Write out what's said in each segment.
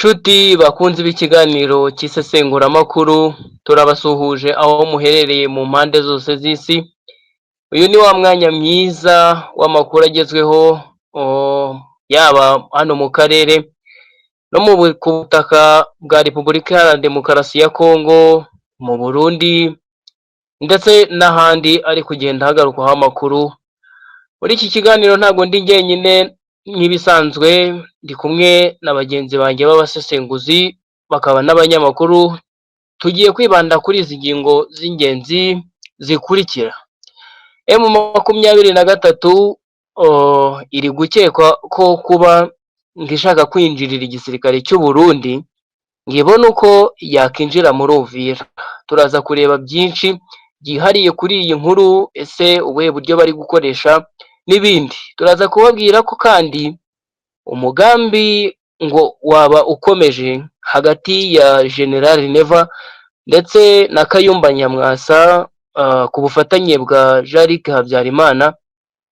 Nshuti bakunzi b'ikiganiro cy'isesenguramakuru, turabasuhuje aho muherereye mu mpande zose z'isi. Uyu ni wa mwanya mwiza w'amakuru agezweho, yaba hano mu karere no ku butaka bwa Repubulika Iharanira Demokarasi ya Kongo, mu Burundi ndetse n'ahandi ari kugenda hagarukwaho amakuru. Muri iki kiganiro ntabwo ndi jyenyine nk'ibisanzwe, ndi kumwe na bagenzi banjye b'abasesenguzi bakaba n'abanyamakuru. Tugiye kwibanda kuri izi ngingo z'ingenzi zikurikira. M23 iri gukekwa ko kuba ngishaka kwinjirira igisirikare cy'u Burundi, ngibona uko yakinjira muri Uvira. Turaza kureba byinshi byihariye kuri iyi nkuru, ese ubuhe buryo bari gukoresha n'ibindi. Turaza kubabwira ko kandi umugambi ngo waba ukomeje hagati ya General Neva ndetse na Kayumba Nyamwasa ku bufatanye bwa Jean-Luc Habyarimana,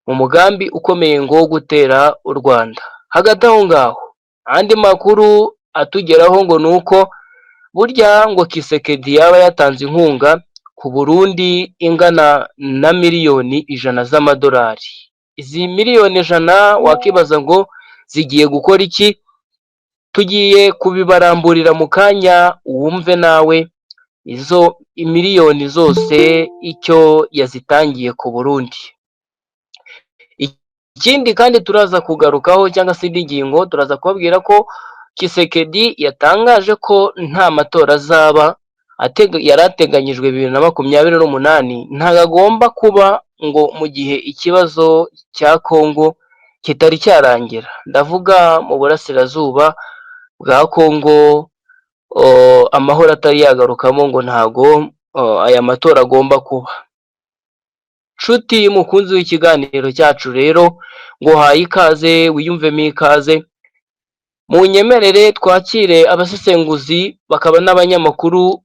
mu mugambi ukomeye ngo gutera u Rwanda. Hagati aho ngaho, andi makuru atugeraho ngo nuko burya ngo Kisekedi yaba yatanze inkunga ku Burundi ingana na miliyoni 100 z'amadolari. Izi miliyoni 100 wakibaza ngo zigiye gukora iki? Tugiye kubibaramburira mu kanya wumve nawe izo miliyoni zose icyo yazitangiye ku Burundi. Ikindi kandi turaza kugarukaho cyangwa se indi ngingo, turaza kubabwira ko Kisekedi yatangaje ko nta matora azaba yari ateganyijwe 2028, ntabwo agomba kuba ngo mu gihe ikibazo cya Kongo kitari cyarangira. Ndavuga mu burasirazuba bwa Kongo, amahoro atari yagarukamo, ngo ntago aya matora agomba kuba. Nshuti mukunzi w'ikiganiro cyacu rero, ngo haye ikaze, wiyumvemo ikaze. Mu nyemerere twakire abasesenguzi bakaba n'abanyamakuru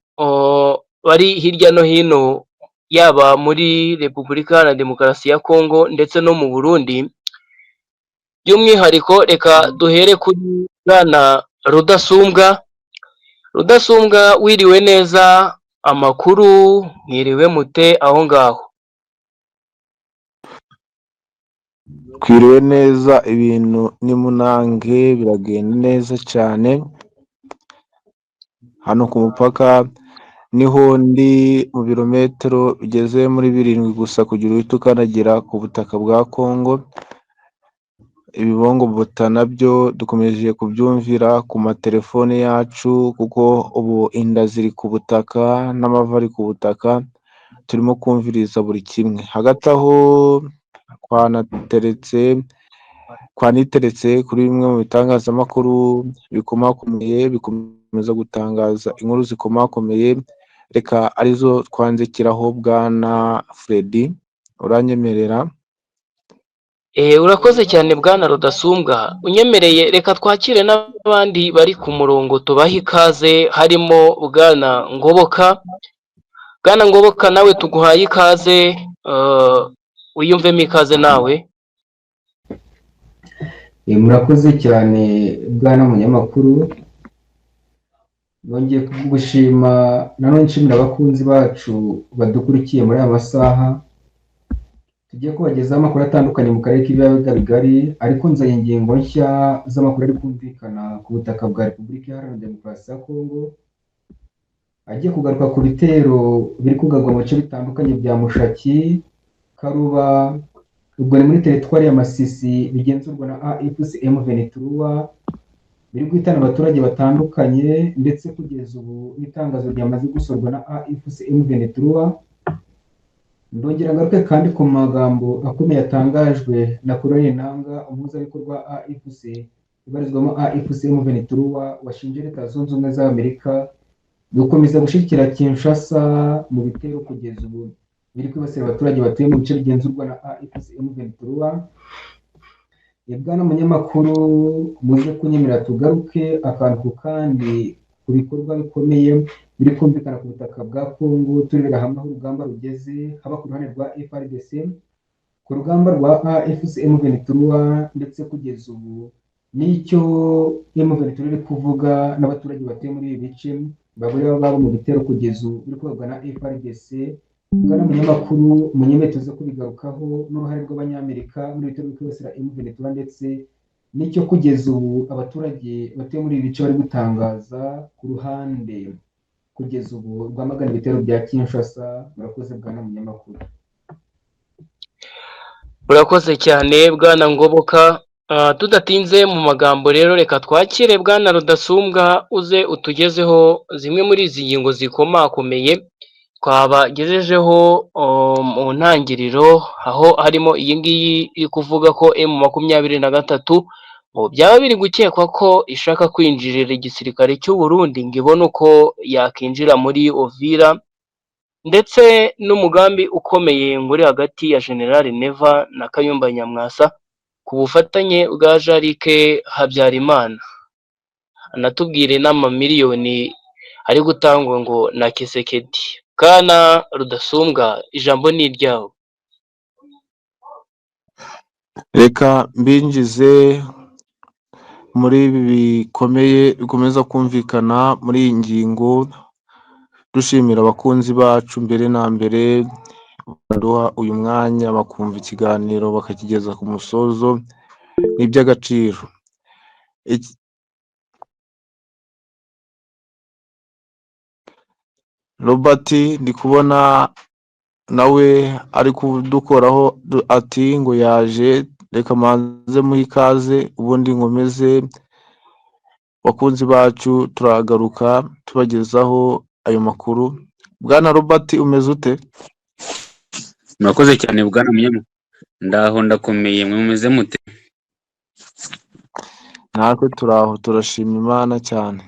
bari hirya no hino, yaba muri Repubulika Iharanira Demokarasi ya Kongo ndetse no mu Burundi. By'umwihariko reka duhere kuri Bwana Rudasumbwa. Rudasumbwa, wiriwe neza, amakuru mwiriwe mute aho ngaho? Twiriwe neza, ibintu ni munange, biragenda neza cyane. Hano ku mupaka niho ndi mu birometero bigeze muri 7 gusa kugira uhite ukanagira ku butaka bwa Kongo. Ibibongo buta nabyo dukomeje kubyumvira ku matelefone yacu, kuko ubu inda ziri ku butaka n'amava ari ku butaka, turimo kumviriza buri kimwe. Hagati aho kwaniteretse kuri bimwe mu bitangazamakuru bikomakomeye, bikomeza gutangaza inkuru zikomakomeye. Reka arizo twanzikiraho. Bwana Freddy, uranyemerera? Urakoze cyane Bwana Rudasumbwa. Unyemereye reka twakire n'abandi bari ku murongo, tubaha ikaze, harimo Bwana Ngoboka. Bwana Ngoboka, nawe tuguhaye ikaze, wiyumvemo ikaze nawe. Murakoze cyane bwana munyamakuru, nongeye kugushima nanone nshimira abakunzi bacu badukurikiye muri aya masaha. Tugiye kubagezaho amakuru atandukanye mu karere k'ibiyaga bigari, ariko nzanye ingingo nshya z'amakuru ari kumvikana ku butaka bwa Repubulika Iharanira Demokarasi ya Kongo, agiye kugaruka ku bitero biri kugarwa mu bice bitandukanye bya Mushaki, Karuba, ubwo ni muri teritwari ya Masisi, bigenzurwa na AFC M23, biri guhitana abaturage batandukanye, ndetse kugeza ubu n'itangazo ryamaze gusorwa na AFC M23. Ndongera ngaruke kandi ku magambo akomeye yatangajwe na Colonel Nanga, umuhuzabikorwa AFC ibarizwamo AFC M23, washinje Leta Zunze Ubumwe za Amerika gukomeza gushyigikira Kinshasa mu bitero kugeza ubu biri kwibasira abaturage batuye mu bice bigenzurwa na AFC M23. Bwana munyamakuru, muze kunyemerera tugaruke akantu kandi ku bikorwa bikomeye biri kumvikana ku butaka bwa Kongo, turebera hamwe aho urugamba rugeze, haba ku ruhande rwa FARDC, ku rugamba rwa AFC M23, ndetse kugeza ubu n'icyo M23 iri kuvuga n'abaturage batuye muri ibi bice babura babo mu bitero kugeza ubu biri kuvuga na FARDC. Bwana munyamakuru, munyemete zo kubigarukaho n'uruhare rw'abanyamerika muri bitero byo kwibasira M23 ndetse n'icyo kugeza ubu abaturage batuye muri ibi bice bari gutangaza ku ruhande kugeza ubu rwamagana ibitero bya Kinshasa. Murakoze bwana munyamakuru. urakoze cyane bwana Ngoboka. Tudatinze mu magambo rero, reka twakire bwana Rudasumbwa uze utugezeho zimwe muri izi ngingo zikomakomeye twabagejejeho mu ntangiriro, aho harimo iyi ngiyi iri kuvuga ko M23 ngo byaba biri gukekwa ko ishaka kwinjirira igisirikare cy'u Burundi ngo ibone uko yakinjira muri Uvira, ndetse n'umugambi ukomeye ngo uri hagati ya General Neva na Kayumba Nyamwasa ku bufatanye bwa Jarike Habyarimana. Anatubwire n'amamiliyoni ari gutangwa ngo na Kisekedi. Bwana Rudasumbwa, ijambo ni iryawe. reka mbinjize muri ibi bikomeye bikomeza kumvikana muri iyi ngingo, dushimira abakunzi bacu mbere na mbere baduha uyu mwanya bakumva ikiganiro bakakigeza ku musozo. Ni iby'agaciro. Robert ndi kubona nawe ari kudukoraho ati ngo yaje, reka manze muhe ikaze ubundi nkomeze. Bakunzi bacu turagaruka tubagezaho ayo makuru. Bwana Robert, umeze ute? Murakoze cyane bwana munyamakuru. Ndaho ndakomeye, mwe mumeze mute? Natwe turaho turashima Imana cyane.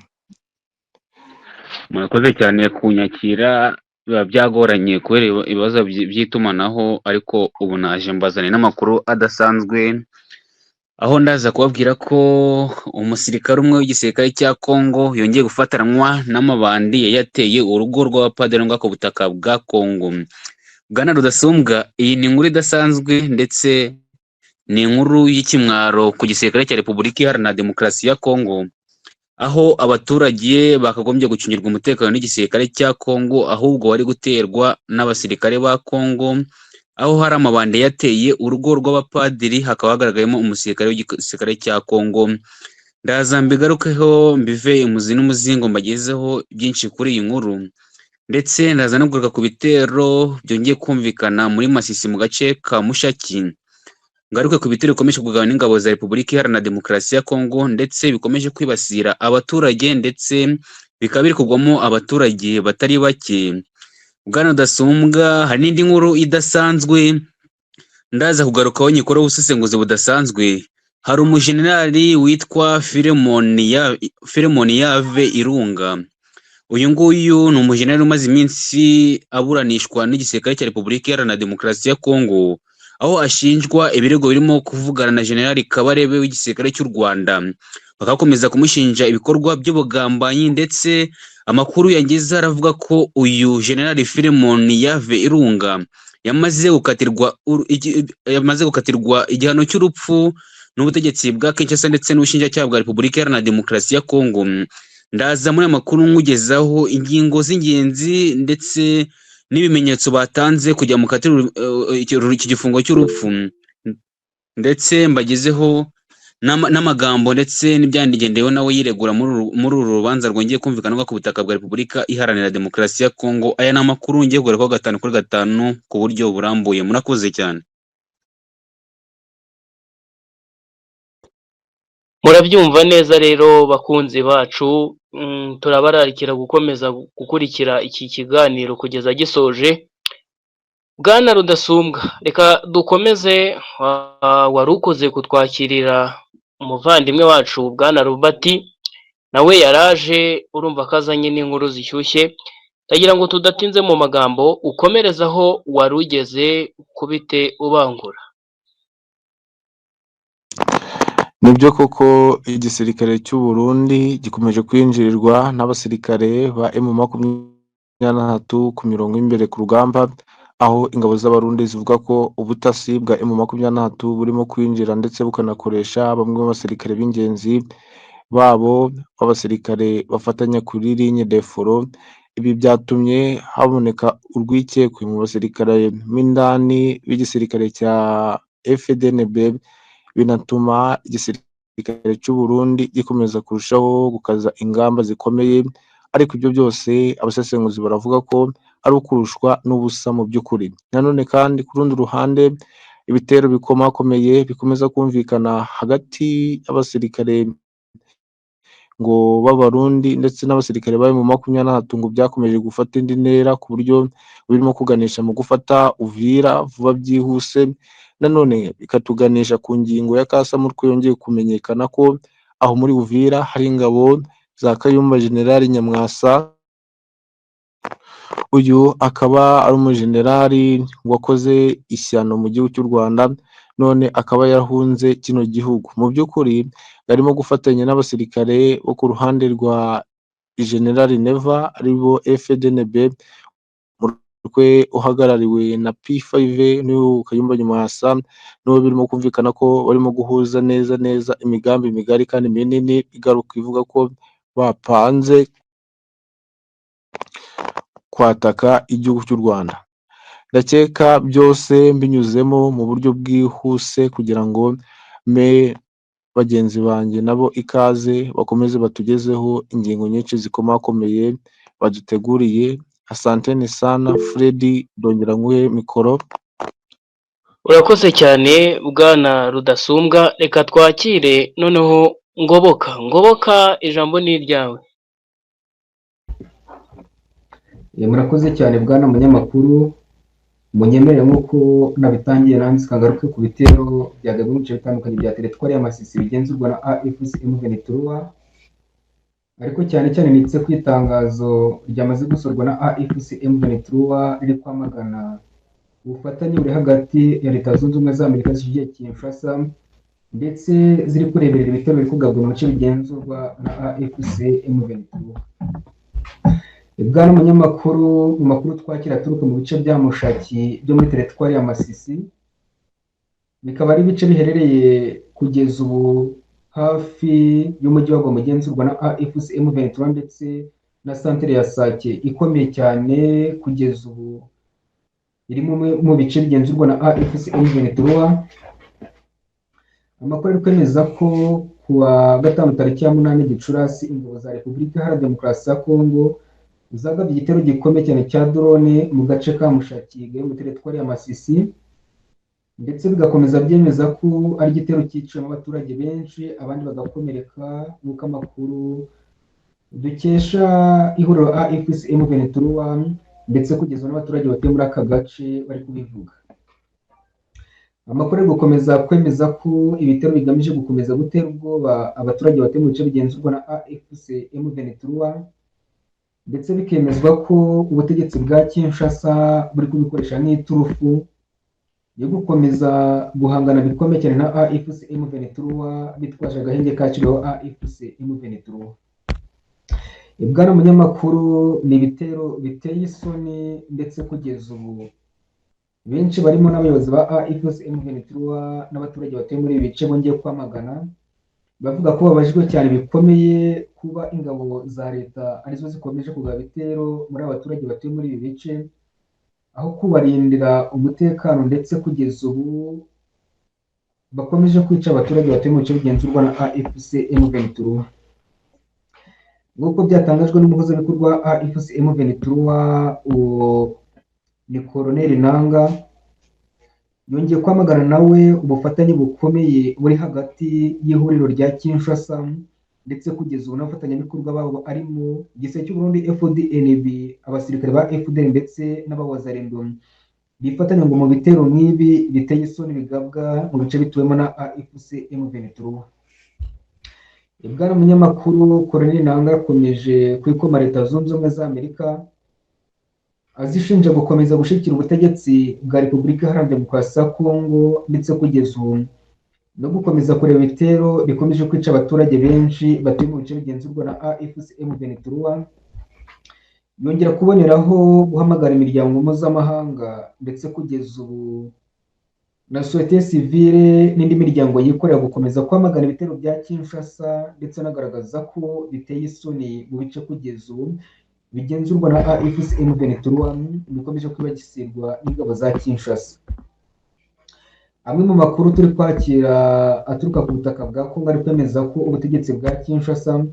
Murakoze cyane kunyakira, biba byagoranye kubera ibibazo by'itumanaho, ariko ubu naje mbazane n'amakuru adasanzwe, aho ndaza kubabwira ko umusirikare umwe w'igisirikare cya Kongo yongeye gufatanwa n'amabandi yateye urugo rw'abapadiri ku butaka bwa Kongo. Bwana Rudasumbwa, iyi ni inkuru idasanzwe ndetse ni inkuru y'ikimwaro ku gisirikare cya Repubulika Iharanira Demokarasi ya Kongo, aho abaturage bakagombye gucungirwa umutekano n'igisirikare cya Kongo, ahubwo wari guterwa n'abasirikare ba Kongo, aho hari amabande yateye urugo rw'abapadiri, hakaba hagaragayemo umusirikare w'igisirikare cya Kongo. Ndaza mbigarukeho mbive imuzi n'umuzingo mbagezeho byinshi kuri iyi nkuru, ndetse ndaza no kugaruka ku bitero byongeye kumvikana muri Masisi mu gace ka Mushaki. Ngaruke ku bitero bikomeje kugabana n'ingabo za Repubulika Iharanira Demokarasi ya Kongo, ndetse bikomeje kwibasira abaturage, ndetse bikaba biri kugwamo abaturage batari bake. Bwana Rudasumbwa, hari n'indi nkuru idasanzwe ndaza kugarukaho nyikoraho ubusesenguzi budasanzwe. Hari umujenerali witwa Filemon Yave Irunga. Uyu nguyu ni umujenerali umaze iminsi aburanishwa n'igisirikare cya Repubulika Iharanira Demokarasi ya Kongo, aho ashinjwa ibirego birimo kuvugana na General Kabarebe w'igisirikare cy'u Rwanda, bakakomeza kumushinja ibikorwa by'ubugambanyi, ndetse amakuru yageze aravuga ko uyu General Filemon Yave Irunga yamaze gukatirwa igihano cy'urupfu n'ubutegetsi bwa Kinshasa ndetse n'ubushinjacyaha bwa Repubulika Iharanira Demokarasi ya Kongo. Ndaza muri amakuru nkugezaho ingingo z'ingenzi ndetse n'ibimenyetso batanze kujya mu katiro iki gifungo cy'urupfu, ndetse mbagezeho n'amagambo ndetse n'ibyandigendeyeho nawe yiregura muri uru rubanza rwongeye kumvikana ku butaka bwa Repubulika Iharanira Demokarasi ya Kongo. Aya ni amakuru ngiye kugarukaho 5 kuri 5 ku buryo burambuye. Murakoze cyane. Murabyumva neza rero bakunzi bacu, turabararikira gukomeza gukurikira iki kiganiro kugeza gisoje. Bwana Rudasumbwa, reka dukomeze. Wari ukoze kutwakirira umuvandimwe wacu Bwana Robert, nawe yaraje, urumva kazanye n'inkuru zishyushye. Ndagira ngo tudatinze mu magambo ukomerezaho wari ugeze kubite ubangura. Nibyo koko igisirikare cy'u Burundi gikomeje kwinjirirwa n'abasirikare ba M23 ku mirongo imbere ku rugamba, aho ingabo z'abarundi zivuga ko ubutasi bwa M23 burimo kwinjira ndetse bukanakoresha bamwe mu basirikare b'ingenzi babo b'abasirikare bafatanya kuri ligne de foro. Ibi byatumye haboneka urwikekwe mu basirikare b'indani b'igisirikare cya FDNB, binatuma igisirikare cy'u Burundi gikomeza kurushaho gukaza ingamba zikomeye, ariko ibyo byose abasesenguzi baravuga ko ari ukurushwa n'ubusa mu by'ukuri. Nanone kandi ku rundi ruhande, ibitero bikomakomeye bikomeza kumvikana hagati y'abasirikare ngo b'abarundi ndetse n'abasirikare bari mu M23 ngo byakomeje gufata indi ntera ku buryo birimo kuganisha mu gufata Uvira vuba byihuse. Nanone bikatuganisha ku ngingo ya Kasamutwe yongeye kumenyekana ko aho muri Uvira hari ingabo za Kayumba Generali Nyamwasa. Uyu akaba ari umujenerali wakoze ishyano mu gihugu cy'u Rwanda, none akaba yarahunze kino gihugu. Mu by'ukuri barimo gufatanya n'abasirikare bo ku ruhande rwa Generali Neva aribo FDNB, umutwe uhagarariwe na P5 n'uyu Kayumba Nyamwasa, n'uwo birimo kumvikana ko barimo guhuza neza imigambi migari kandi minini igaruka ivuga ko bapanze kwataka igihugu cy'u Rwanda. Ndakeka byose mbinyuzemo mu buryo bwihuse kugira ngo me bagenzi banjye nabo ikaze bakomeze batugezeho ingingo nyinshi zikomakomeye baduteguriye. Asanteni sana Freddy, ndongera nguhe mikoro. Urakoze cyane bwana Rudasumbwa, reka twakire noneho Ngoboka, ijambo ni iryawe. Murakoze cyane bwana munyamakuru, munyemerere nk'uko nabitangiye nanze kangaruke ku bitero byagabwe mu bice bitandukanye bya teritwari ya Masisi bigenzurwa na AFC M23, ariko cyane nitse ku itangazo ryamaze gusorwa na AFC M23 riri kwamagana ubufatanye buri hagati ya Leta Zunze Ubumwe za Amerika zishigiye Kinshasa ndetse ziri kureberera ibitero biri kugabwa mu bice bigenzurwa na AFC M23. Bwana munyamakuru, mu makuru twakira turuka mu bice bya Mushaki byo muri teritwari ya Masisi, bikaba ari ibice biherereye kugeza ubu hafi y'umujyi wa Goma ugenzurwa na AFC M23 ndetse na santere ya Sake ikomeye cyane kugeza ubu iri mu bice bigenzurwa na AFC M23. Amakuru ari kwemeza ko kuwa gatanu tariki ya 8 Gicurasi ingabo za Repubulika Iharanira Demokarasi ya Kongo zagabye igitero gikomeye cyane cya drone mu gace ka Mushaki mu teritwari ya Masisi, ndetse bigakomeza byemeza ko ari igitero cyiciyemo abaturage benshi abandi bagakomereka, nk'uko amakuru dukesha ihuriro AFC M23 ndetse kugeza n'abaturage batuye muri aka gace bari kubivuga. Amakuru ari gukomeza kwemeza ko ibitero bigamije gukomeza gutera ubwoba abaturage batuye mu bice bigenzurwa na AFC M23, ndetse bikemezwa ko ubutegetsi bwa Kinshasa buri kubikoresha nk'iturufu yo gukomeza guhangana bikomeye cyane na AFC M23 bitwaje agahenge kaciriweho AFC M23. Bwana munyamakuru, ni ibitero biteye isoni ndetse kugeza ubu benshi barimo n'abayobozi ba AFC M23 n'abaturage batuye muri ibi bice bongeye kwamagana, bavuga ko babajijwe cyane bikomeye kuba ingabo za leta arizo zikomeje kugaba ibitero muri abaturage batuye muri ibi bice aho kubarindira umutekano, ndetse kugeza ubu bakomeje kwica abaturage batuye mu bice bigenzurwa na AFC M23. Nk'uko byatangajwe n'umuhuzabikorwa wa AFC M23 ni Colonel Nanga, yongeye kwamagana nawe ubufatanye bukomeye buri hagati y'ihuriro rya Kinshasa ndetse kugeza ubu n'abafatanyabikorwa babo arimo igisirikare cy'u Burundi FDNB, abasirikare ba FDL ndetse n'abawazarendo bifatanya ngo mu bitero nk'ibi biteye isoni bigabwa mu bice bituwemo na AFC M23. Bwana munyamakuru, Colonel Nanga yakomeje kwikoma Leta Zunze Ubumwe za Amerika azishinja gukomeza gushyigikira ubutegetsi bwa Repubulika Iharanira Demokarasi ya Kongo, ndetse kugeza ubu no gukomeza kureba ibitero bikomeje kwica abaturage benshi batuye mu bice bigenzurwa na AFC M23, yongera kuboneraho guhamagara imiryango mpuzamahanga ndetse kugeza ubu na société civile n'indi miryango yikorera gukomeza kwamagana ibitero bya Kinshasa ndetse anagaragaza ko biteye isoni mu bice kugeza ubu bigenzurwa na AFC M23 bikomeje kwibasirwa n'ingabo za Kinshasa. Amwe mu makuru turi kwakira aturuka ku butaka bwa Kongo ari kwemeza ko ubutegetsi bwa Kinshasa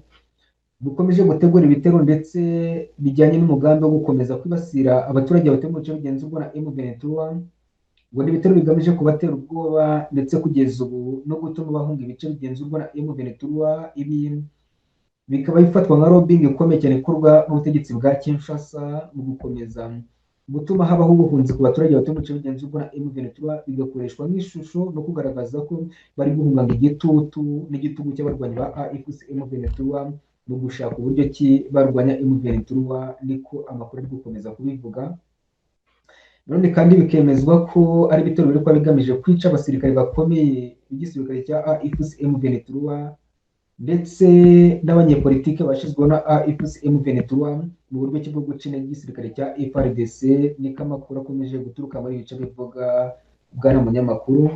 bukomeje gutegura ibitero ndetse bijyanye n'umugambi wo gukomeza kwibasira abaturage batuye mu bice bigenzurwa na M23, ngo ni ibitero bigamije kubatera ubwoba ndetse kugeza ubu no gutuma bahunga ibice bigenzurwa na M23. Ibi bikaba bifatwa nka lobbying ikomeye cyane ikorwa n'ubutegetsi bwa Kinshasa mu gukomeza gutuma habaho ubuhunzi ku baturage batuye mu bice bigenzurwa na M23, bigakoreshwa nk'ishusho no kugaragaza ko bari guhunga igitutu n'igitugu cy'abarwanyi ba AFC M23 mu gushaka uburyo ki barwanya M23, niko amakuru ari gukomeza kubivuga. None kandi bikemezwa ko ari ibitero biri kuba bigamije kwica abasirikare bakomeye b'igisirikare cya AFC M23 ndetse n'abanyepolitike bashyizweho na AFC M23 mu buryo bwo guca intege igisirikare cya FARDC, niko amakuru akomeje guturuka muri ibice bivuga bwana munyamakuru.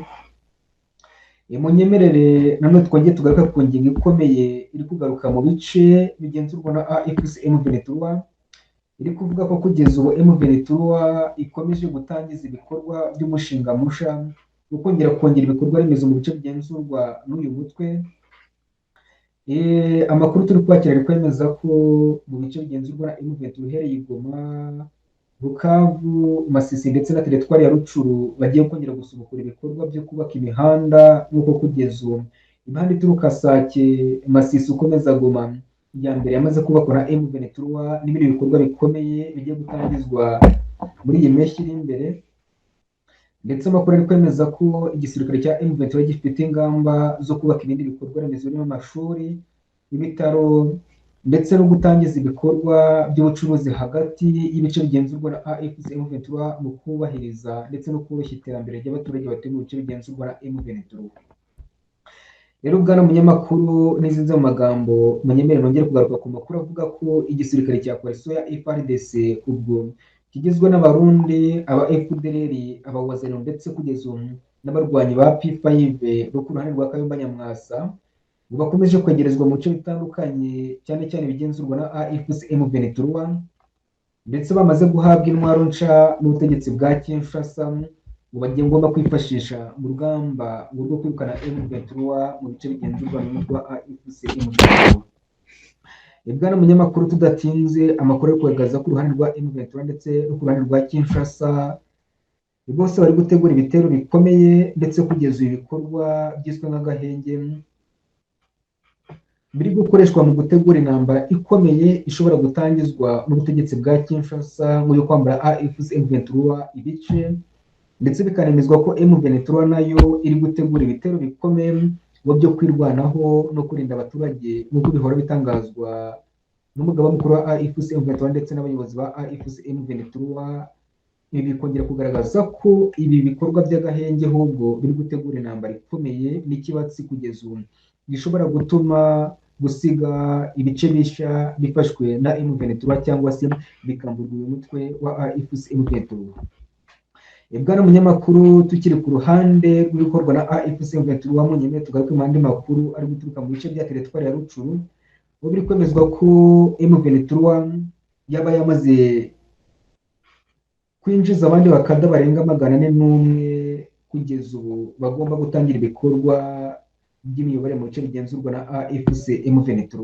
Munyemerere nanone twongeye tugaruka ku ngingo ikomeye iri kugaruka mu bice bigenzurwa na AFC M23, iri kuvuga ko kugeza ubu M23 ikomeje gutangiza ibikorwa by'umushinga musha wo kongera ibikorwa remezo mu bice bigenzurwa n'uyu mutwe. Amakuru turi kwakira ari kwemeza ko mu bice bigenzurwa na M23 uhereye i Goma, Bukavu, Masisi ndetse na teritwari ya Rucuru bagiye kongera gusubukura ibikorwa byo kubaka imihanda, nk'uko kugeza ubu imihanda ituruka Sake, Masisi ukomeza Goma ya mbere yamaze kubakwa na M23 n'ibindi bikorwa bikomeye bigiye gutangizwa muri iyi mpeshyi iri imbere. Ndetse amakuru ari kwemeza ko igisirikare cya M23 gifite ingamba zo kubaka ibindi bikorwa remezo birimo amashuri, ibitaro ndetse no gutangiza ibikorwa by'ubucuruzi hagati y'ibice bigenzurwa na AFC M23 mu kubahiriza ndetse no koroshya iterambere ry'abaturage batuye mu bice bigenzurwa na M23. Rero bwana munyamakuru, n'izinze mu magambo munyemerere nongere kugaruka ku makuru avuga ko igisirikare cya coalition ya FARDC ubwo kigizwe n'abarundi, aba FDLR, abawazaniro ndetse kugeza ubu n'abarwanyi ba P5 bo ku ruhande rwa Kayumba Nyamwasa ngo bakomeje kwegerezwa mu bice bitandukanye cyane cyane bigenzurwa na AFC M23, ndetse bamaze guhabwa intwaro nsha n'ubutegetsi bwa Kinshasa ngo bagiye ngomba kwifashisha mu rugamba rwo kwirukana M23 mu bice bigenzurwa n'umutwe wa AFC M23. Bwana munyamakuru, tudatinze amakuru yo kugaragaza ku ruhande rwa M23 ndetse no ku ruhande rwa Kinshasa bose bari gutegura ibitero bikomeye ndetse kugeza ibikorwa byiswe nk'agahenge biri gukoreshwa mu gutegura intambara ikomeye ishobora gutangizwa n'ubutegetsi bwa Kinshasa ngo yo kwambara AFC M23 ibice, ndetse bikanemezwa ko M23 nayo iri gutegura ibitero bikomeye byo kwirwanaho no kurinda abaturage nk'uko bihora bitangazwa n'umugaba mukuru wa AFC M23 ndetse n'abayobozi ba AFC M23. Ibi bikongera kugaragaza ko ibi bikorwa by'agahenge ahubwo biri gutegura intambara ikomeye n'ikibatsi kugeza ubu gishobora gutuma gusiga ibice bishya bifashwe na M23 cyangwa se bikamburwa uyu mutwe wa AFC M23. Bwana munyamakuru, tukiri ku ruhande rw'ibikorwa na AFC M23 munyemerere tugaruke mu andi makuru ari guturuka mu bice bya teritwari ya Rucuru, ubu biri kwemezwa ko M23 yaba yamaze kwinjiza abandi bakada barenga 401 kugeza ubu bagomba gutangira ibikorwa by'imiyoborere mu bice bigenzurwa na AFC M23.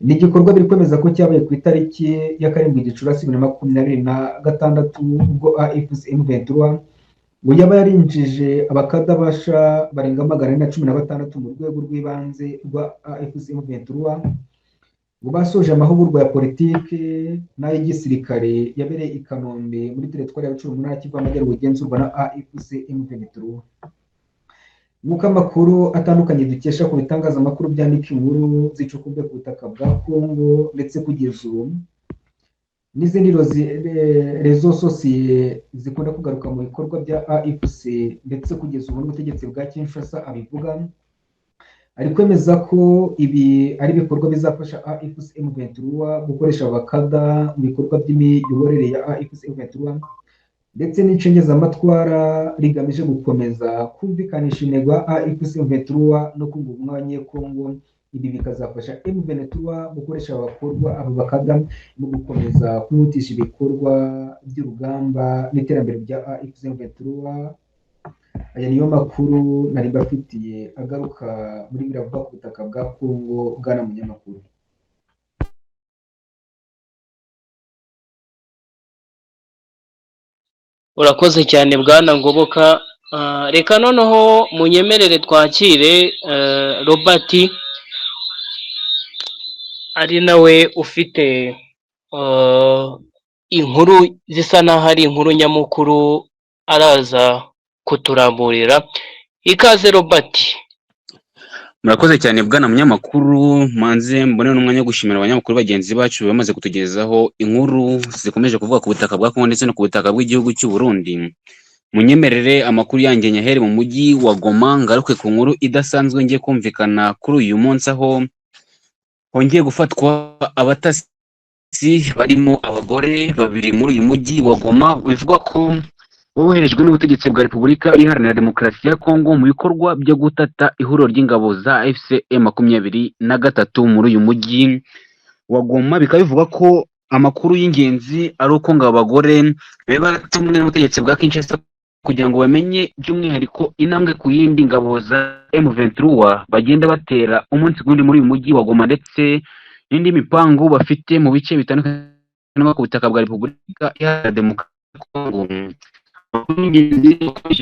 Ni igikorwa biri kwemeza ko cyabaye ku itariki ya 7 Gicurasi 2026 ubwo AFC M23 ngo yaba yarinjije abakada basha barenga 416 mu rwego rw'ibanze rwa AFC M23 ngo basoje amahugurwa ya politike n'ay'igisirikare yabereye i Kanombe muri teritwari ya Rucuru mu ntara y'Kivu y'Amajyaruguru igenzurwa na AFC M23. Nk'uko amakuru atandukanye dukesha ku bitangazamakuru byandika inkuru zicukumbuye ku butaka bwa Kongo ndetse kugeza ubu n'izindi rezo sosiye zikunda kugaruka mu bikorwa bya AFC ndetse kugeza ubu n'ubutegetsi bwa Kinshasa abivuga, ari kwemeza ko ibi ari ibikorwa bizafasha AFC M23 gukoresha abakada mu bikorwa by'imiyoborere ya AFC M23 ndetse n'icengezamatwara rigamije gukomeza kumvikanisha intego ya AFC M23 no kunga ubumwe abanyekongo. Ibi bikazafasha M23 gukoresha abo bakada mu gukomeza kwihutisha ibikorwa by'urugamba n'iterambere rya AFC M23. Aya niyo makuru nari mbafitiye agaruka muri biravuga ku butaka bwa Kongo. Bwana munyamakuru, urakoze cyane bwana Ngoboka. Reka noneho munyemerere twakire Robert, ari nawe ufite inkuru zisa naho ari inkuru nyamukuru araza kuturamburira. Ikaze Robert. Murakoze cyane bwana munyamakuru, manze mbone n'umwanya wo gushimira abanyamakuru bagenzi bacu bamaze kutugezaho inkuru zikomeje kuvuga ku butaka bwa Kongo ndetse no ku butaka bw'igihugu cy'u Burundi. Munyemerere amakuru yanjye nyahere mu mujyi wa Goma, ngaruke ku nkuru idasanzwe ngiye kumvikana kuri uyu munsi, aho hongeye gufatwa abatasi barimo abagore babiri muri uyu mujyi wa Goma, bivuga ko boherejwe n'ubutegetsi bwa Repubulika Iharanira Demokarasi ya Kongo mu bikorwa byo gutata ihuriro ry'ingabo za FCM23 muri uyu mujyi wa Goma. Bikaba bivuga ko amakuru y'ingenzi ari uko ngo abagore baratumwe n'ubutegetsi bwa Kinshasa kugira ngo bamenye by'umwihariko intambwe ku yindi ngabo za M23 bagenda batera umunsi gundi muri uyu mujyi wa Goma, ndetse n'indi mipango bafite mu bice bitandukanye ku butaka bwa Repubulika Iharanira Demokarasi ya Kongo.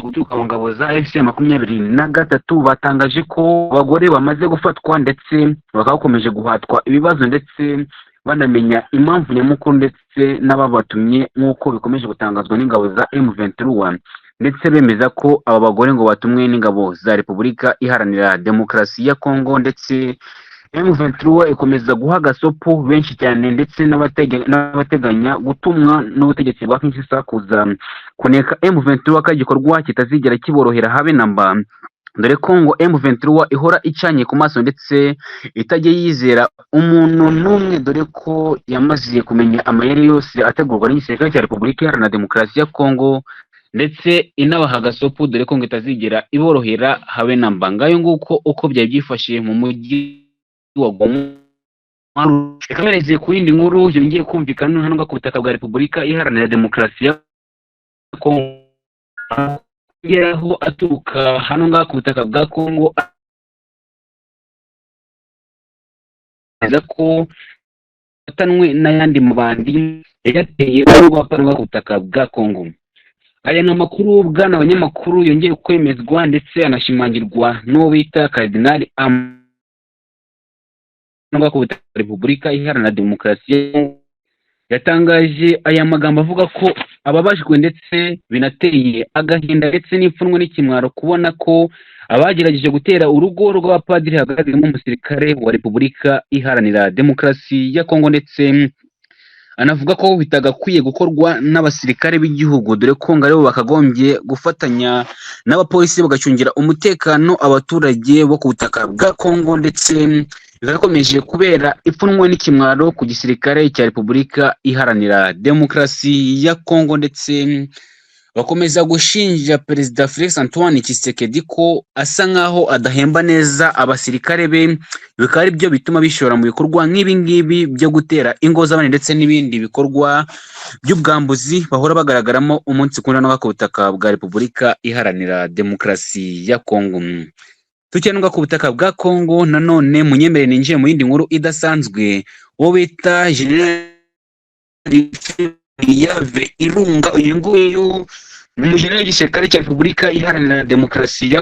Guturuka mu ngabo za FCM23 batangaje ko abagore bamaze gufatwa ndetse bakaba bakomeje guhatwa ibibazo ndetse banamenya impamvu nyamukuru ndetse n'ababatumye nk'uko bikomeje gutangazwa n'ingabo za M23, ndetse bemeza ko aba bagore ngo batumwe n'ingabo za Repubulika Iharanira Demokarasi ya Kongo, ndetse M23 ikomeza guha agasopo benshi cyane ndetse n'abateganya gutumwa n'ubutegetsi bwa Kinshasa kuza kuneka M23 ko igikorwa kitazigera kiborohera habe namba, dore ko ngo M23 ihora icanye ku maso ndetse itajya yizera umuntu n'umwe, dore ko yamaze kumenya amayeri yose ategurwa n'igisirikare cya Repubulika Iharanira Demokarasi ya Kongo, ndetse inabaha agasopo dore ko ngo itazigera iborohera habe namba. Ngayo nguko uko byari byifashe mu mujyi wa Goma. Ikamereze ku yindi nkuru yongeye kumvikana hano ku butaka bwa Repubulika Iharanira Demokarasi ya Kongo, yeraho aturuka hano ngaha ku butaka bwa Kongo, aza ko atanwe n'ayandi mabandi yateye urwapano ku butaka bwa Kongo. Aya ni amakuru bwana abanyamakuru yongeye kwemezwa ndetse anashimangirwa n'uwo bita Cardinal ku butaka bwa Repubulika Iharanira Demokarasi. Yatangaje aya magambo avuga ko ababajwe ndetse binateye agahinda ndetse n'ipfunwe n'ikimwaro kubona ko abagerageje gutera urugo rw'abapadiri hagazemo umusirikare wa Repubulika Iharanira Demokarasi ya Kongo, ndetse anavuga ko bitagakwiye gukorwa n'abasirikare b'igihugu, dore ko ngo aribo bakagombye gufatanya n'abapolisi bagacungira umutekano abaturage bo ku butaka bwa Kongo, ndetse birakomeje kubera ipfunwe n'ikimwaro ku gisirikare cya Repubulika Iharanira Demokarasi ya Kongo, ndetse bakomeza gushinja Perezida Felix Antoine Tshisekedi ko asa nkaho adahemba neza abasirikare be, bikaba ari byo bituma bishora mu bikorwa nk'ibi ngibi byo gutera ingo z'abandi ndetse n'ibindi bikorwa by'ubwambuzi bahora bagaragaramo umunsi ku wundi ku butaka bwa Repubulika Iharanira Demokarasi ya Kongo. Tukenwa ku butaka bwa Kongo nanone munyemere ninjiye mu yindi nkuru idasanzwe, wo bita General Yave Irunga. Uyu nguyu ni umujenerali w'igisirikare cya Repubulika Iharanira Demokarasi ya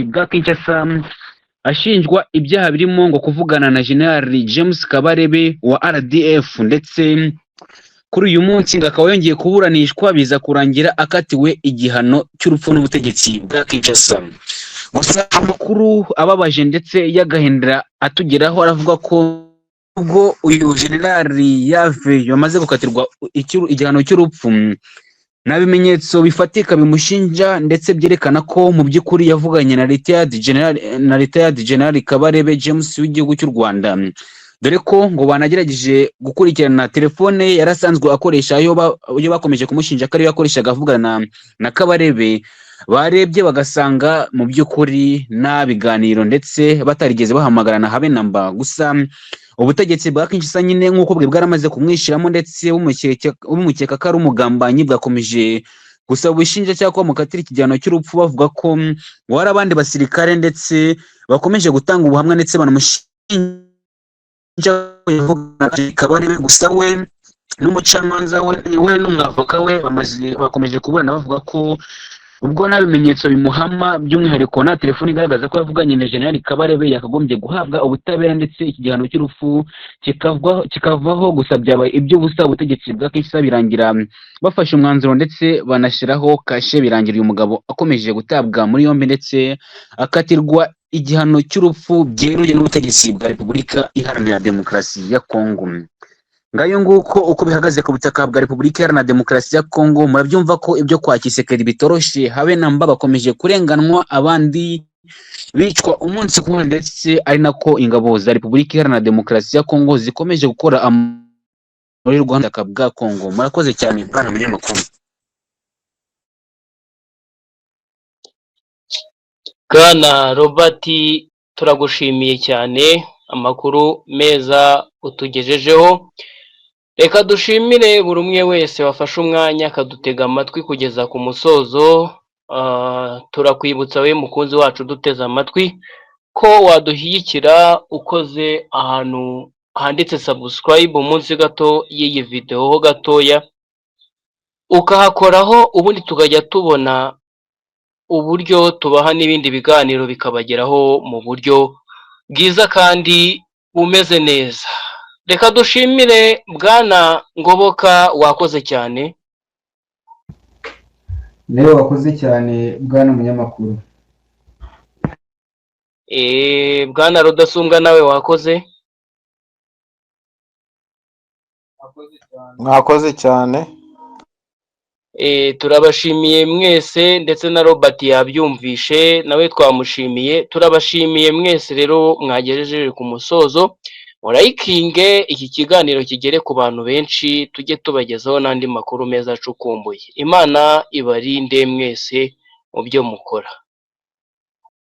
bwa Kinshasa, ashinjwa ibyaha birimo ngo kuvugana na General James Kabarebe wa RDF, ndetse kuri uyu munsi akaba yongeye kuburanishwa biza kurangira akatiwe igihano cy'urupfu n'ubutegetsi bwa Kinshasa. Gusa amakuru ababaje ndetse y'agahinda atugeraho aravuga ko ubwo uyu General Yave yamaze gukatirwa igihano cy'urupfu, nta bimenyetso bifatika bimushinja ndetse byerekana ko mu by'ukuri yavuganye na retired general Kabarebe James w'igihugu cy'u Rwanda, dore ko ngo banagerageje gukurikirana telefone ye yarasanzwe akoresha iyo bakomeje kumushinja ko ariyo yakoreshaga avugana na Kabarebe. Barebye bagasanga mu by'ukuri nta biganiro ndetse batarigeze bahamagarana habe namba. Gusa ubutegetsi bwa Kinshasa nyine nk'uko bwe bwaramaze kumwishyiramo ndetse bumukeka ko ari umugambanyi, bwakomeje gusaba ubushinjacyaha ko bamukatira igihano cy'urupfu, bavuga ko ngo hari abandi basirikare ndetse bakomeje gutanga ubuhamya ndetse banamushinja Kabarebe. Gusa we n'umucamanza we n'umwavoka we bakomeje kuburana bavuga ko ubwo nta bimenyetso bimuhama, by'umwihariko nta telefoni igaragaza ko yavuganye na General Kabarebe, yakagombye guhabwa ubutabera ndetse iki gihano cy'urupfu kikavaho. Gusa byabaye iby'ubusa, ubutegetsi bwa Kinshasa birangira bafashe umwanzuro ndetse banashyiraho kashe, birangira uyu mugabo akomeje gutabwa muri yombi ndetse akatirwa igihano cy'urupfu byeruye n'ubutegetsi bwa Repubulika Iharanira Demokarasi ya Kongo. Ngayo nguko uko bihagaze ku butaka bwa Repubulika Iharanira Demokarasi ya Kongo. Murabyumva ko ibyo kwa Kisekedi bitoroshe habe namba, bakomeje kurenganwa, abandi bicwa umunsi ku wundi ndetse ari nako ingabo za Repubulika Iharanira Demokarasi ya Kongo zikomeje gukora muri Rwanda butaka bwa Kongo. Murakoze cyane bwana munyamakuru. Bwana Robert, turagushimiye cyane amakuru meza utugejejeho. Reka dushimire buri umwe wese wafashe umwanya akadutega amatwi kugeza ku musozo. Turakwibutsa we mukunzi wacu duteze amatwi ko waduhiyikira ukoze ahantu handitse subscribe munsi gato y'iyi video ho gatoya, ukahakoraho, ubundi tukajya tubona uburyo tubaha n'ibindi biganiro bikabageraho mu buryo bwiza kandi bumeze neza. Reka dushimire Bwana Ngoboka, wakoze cyane. Nawe wakoze cyane bwana munyamakuru. Bwana Rudasumbwa nawe wakoze. mwakoze cyane. Turabashimiye mwese ndetse na Robert yabyumvishe nawe twamushimiye. Turabashimiye mwese rero mwagejeje ku musozo. Murayikinge iki kiganiro kigere ku bantu benshi, tujye tubagezaho n'andi makuru meza acukumbuye. Imana ibarinde mwese mu byo mukora.